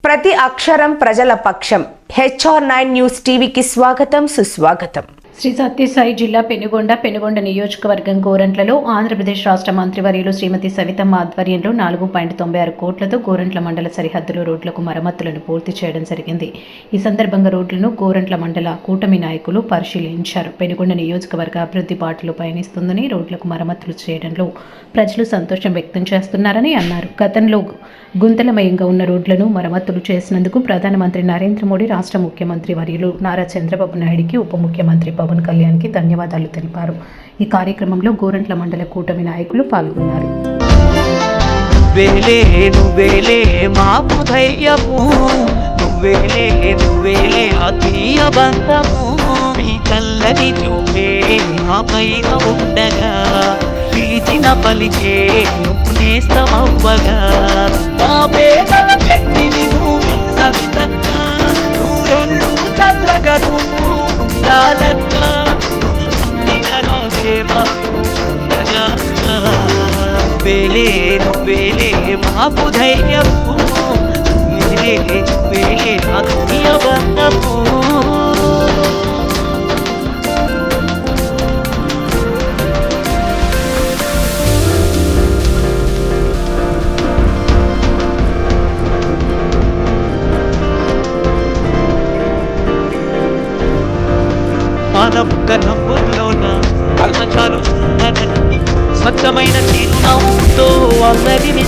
ప్రతి అక్షరం ప్రజల పక్షం. HR9 న్యూస్ టీవీకి స్వాగతం, సుస్వాగతం. శ్రీ సత్యసాయి జిల్లా పెనుగొండ నియోజకవర్గం గోరంట్లలో ఆంధ్రప్రదేశ్ రాష్ట్ర మంత్రివర్యులు శ్రీమతి సవితమ్మ ఆధ్వర్యంలో 4.96 కోట్లతో గోరంట్ల మండల సరిహద్దులో రోడ్లకు మరమ్మతులను పూర్తి చేయడం జరిగింది. ఈ సందర్భంగా రోడ్లను గోరంట్ల మండల కూటమి నాయకులు పరిశీలించారు. పెనుగొండ నియోజకవర్గ అభివృద్ధి బాటలో పయనిస్తుందని, రోడ్లకు మరమ్మతులు చేయడంలో ప్రజలు సంతోషం వ్యక్తం చేస్తున్నారని అన్నారు. గతంలో గుంతలమయంగా ఉన్న రోడ్లను మరమ్మతులు చేసినందుకు ప్రధానమంత్రి నరేంద్ర మోడీ, రాష్ట్ర ముఖ్యమంత్రి వర్యులు నారా చంద్రబాబు నాయుడికి, ఉప ముఖ్యమంత్రి పవన్ కళ్యాణ్కి ధన్యవాదాలు తెలిపారు. ఈ కార్యక్రమంలో గోరంట్ల మండల కూటమి నాయకులు పాల్గొన్నారు. పలికే నువ్వు నేస్తమవ్వగా మా పేదల వ్యక్తిని నువ్వు సవితగా నువ్వెన్ను చల్లగా నువ్వు ఉండాలన్నా వేలే మాకు ధైర్యము వేలే ఆత్మీయ బంధము నవ్వుల్లోన కల్మచాలు స్వచ్ఛమైన చిరునవ్వుతో అందరిని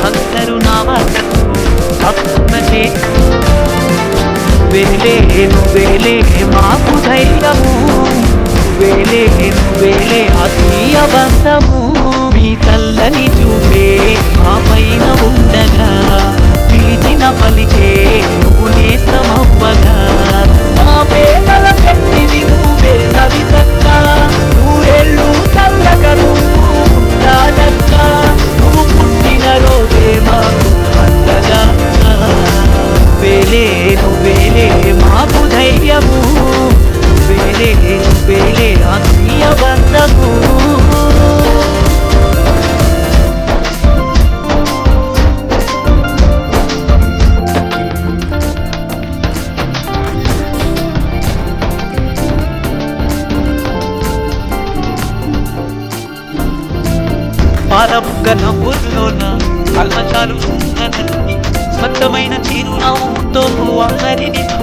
అందరూ నా వేలే మాకు ధైర్యము వేలే ఆత్మీయ బంధము మీ తల్లని చూపే మా పైన ఉండగా పిలిచిన పలికే నువ్వు నేస్తమవ్వగా మా పేదల వ్యక్తిని నువ్వే సవితగా నువ్వెళ్ళు చల్లగా నువ్వు ఉండాలన్నా నువ్వు పుట్టిన రోజే మాకు అందగా వేలే మాకు ధైర్యము వేలే ఆత్మీయ బంధము నవ్వుల్లోన కల్మచాలు స్వచ్ఛమైన చిరునవ్వుతో అందరిని